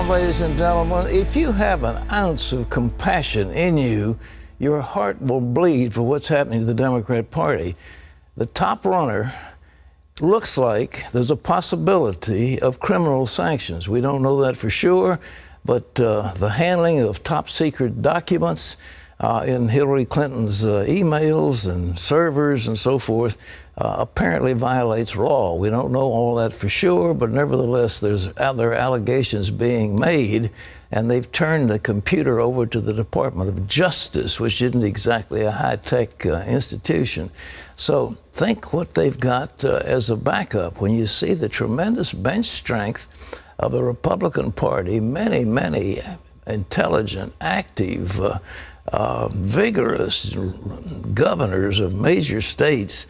on, ladies and gentlemen. If you have an ounce of compassion in you, your heart will bleed for what's happening to the Democrat Party. The top runner looks like there's a possibility of criminal sanctions. We don't know that for sure, but the handling of top secret documents in Hillary Clinton's emails and servers and so forth apparently violates law. We don't know all that for sure, but nevertheless, there are allegations being made, and they've turned the computer over to the Department of Justice, which isn't exactly a high-tech institution. So think what they've got as a backup when you see the tremendous bench strength of the Republican Party, many intelligent, active, vigorous governors of major states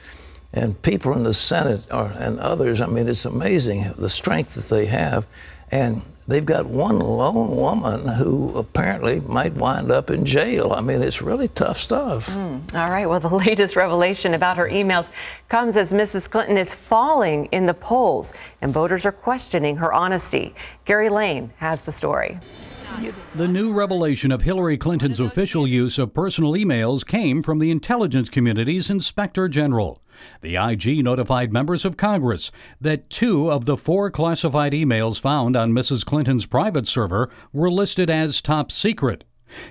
and people in the Senate and others. I mean, it's amazing the strength that they have. And they've got one lone woman who apparently might wind up in jail. I mean, it's really tough stuff. All right. Well, the latest revelation about her emails comes as Mrs. Clinton is falling in the polls and voters are questioning her honesty. Gary Lane has the story. The new revelation of Hillary Clinton's official use of personal emails came from the intelligence community's inspector general. The IG notified members of Congress that 2 of the 4 classified emails found on Mrs. Clinton's private server were listed as top secret.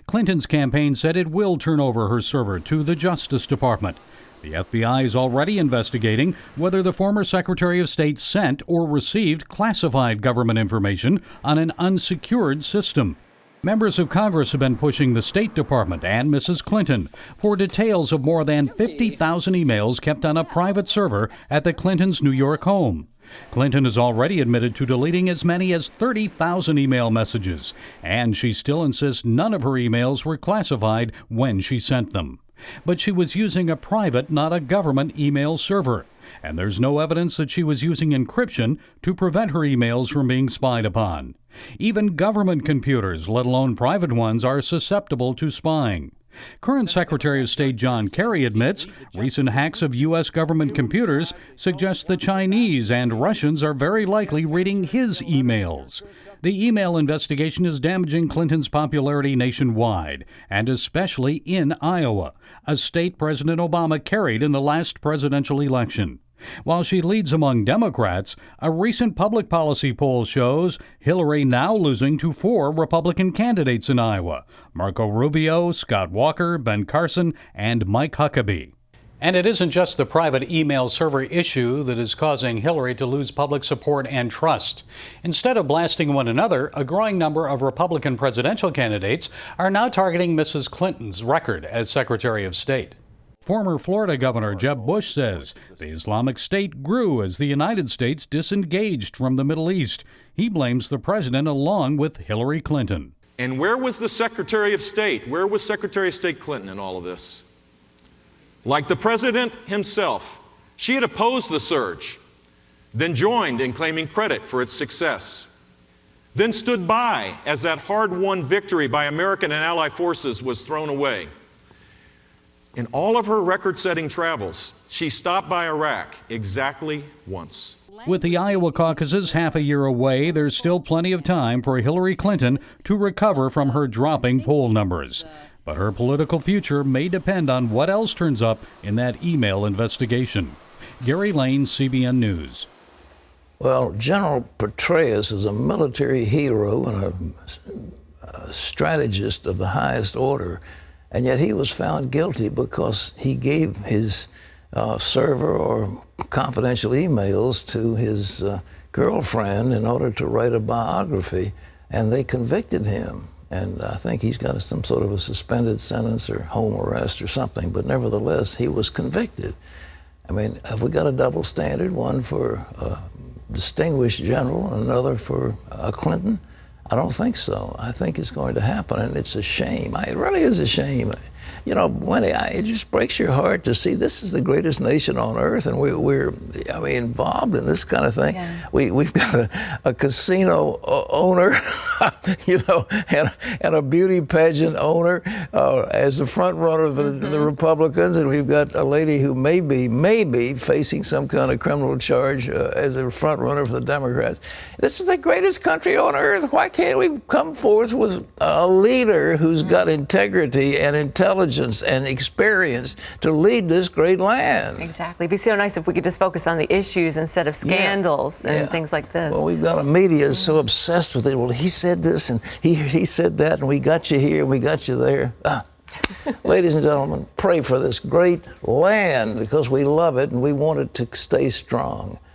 Clinton's campaign said it will turn over her server to the Justice Department. The FBI is already investigating whether the former Secretary of State sent or received classified government information on an unsecured system. Members of Congress have been pushing the State Department and Mrs. Clinton for details of more than 50,000 emails kept on a private server at the Clintons' New York home. Clinton has already admitted to deleting as many as 30,000 email messages, and she still insists none of her emails were classified when she sent them. But she was using a private, not a government email server, and there's no evidence that she was using encryption to prevent her emails from being spied upon. Even government computers, let alone private ones, are susceptible to spying. Current Secretary of State John Kerry admits recent hacks of U.S. government computers suggest the Chinese and Russians are very likely reading his emails. The email investigation is damaging Clinton's popularity nationwide, and especially in Iowa, a state President Obama carried in the last presidential election. While she leads among Democrats, a recent public policy poll shows Hillary now losing to 4 Republican candidates in Iowa: Marco Rubio, Scott Walker, Ben Carson, and Mike Huckabee. And it isn't just the private email server issue that is causing Hillary to lose public support and trust. Instead of blasting one another, a growing number of Republican presidential candidates are now targeting Mrs. Clinton's record as Secretary of State. Former Florida Governor Jeb Bush says the Islamic State grew as the United States disengaged from the Middle East. He blames the president along with Hillary Clinton. And where was the Secretary of State? Where was Secretary of State Clinton in all of this? Like the president himself, she had opposed the surge, then joined in claiming credit for its success, then stood by as that hard-won victory by American and allied forces was thrown away. In all of her record-setting travels, she stopped by Iraq exactly once. With the Iowa caucuses half a year away, there's still plenty of time for Hillary Clinton to recover from her dropping poll numbers. But her political future may depend on what else turns up in that email investigation. Gary Lane, CBN News. Well, General Petraeus is a military hero and a strategist of the highest order, and yet he was found guilty because he gave his server or confidential emails to his girlfriend in order to write a biography, and they convicted him. And I think he's got some sort of a suspended sentence or home arrest or something, but nevertheless, he was convicted. I mean, have we got a double standard, one for a distinguished general and another for Clinton? I don't think so. I think it's going to happen, and it's a shame. It really is a shame. You know, Wendy, it just breaks your heart to see this is the greatest nation on earth, and we're involved in this kind of thing. Yeah. We've got a casino owner, you know, and a beauty pageant owner as the front runner of the Republicans, and we've got a lady who may be facing some kind of criminal charge as a front runner for the Democrats. This is the greatest country on earth. Why can't we come forth with a leader who's got integrity and intelligence and experience to lead this great land? Exactly. It'd be so nice if we could just focus on the issues instead of scandals and things like this. Well, we've got a media so obsessed with it. Well, he said this and he said that, and we got you here and we got you there. Ladies and gentlemen, pray for this great land because we love it and we want it to stay strong.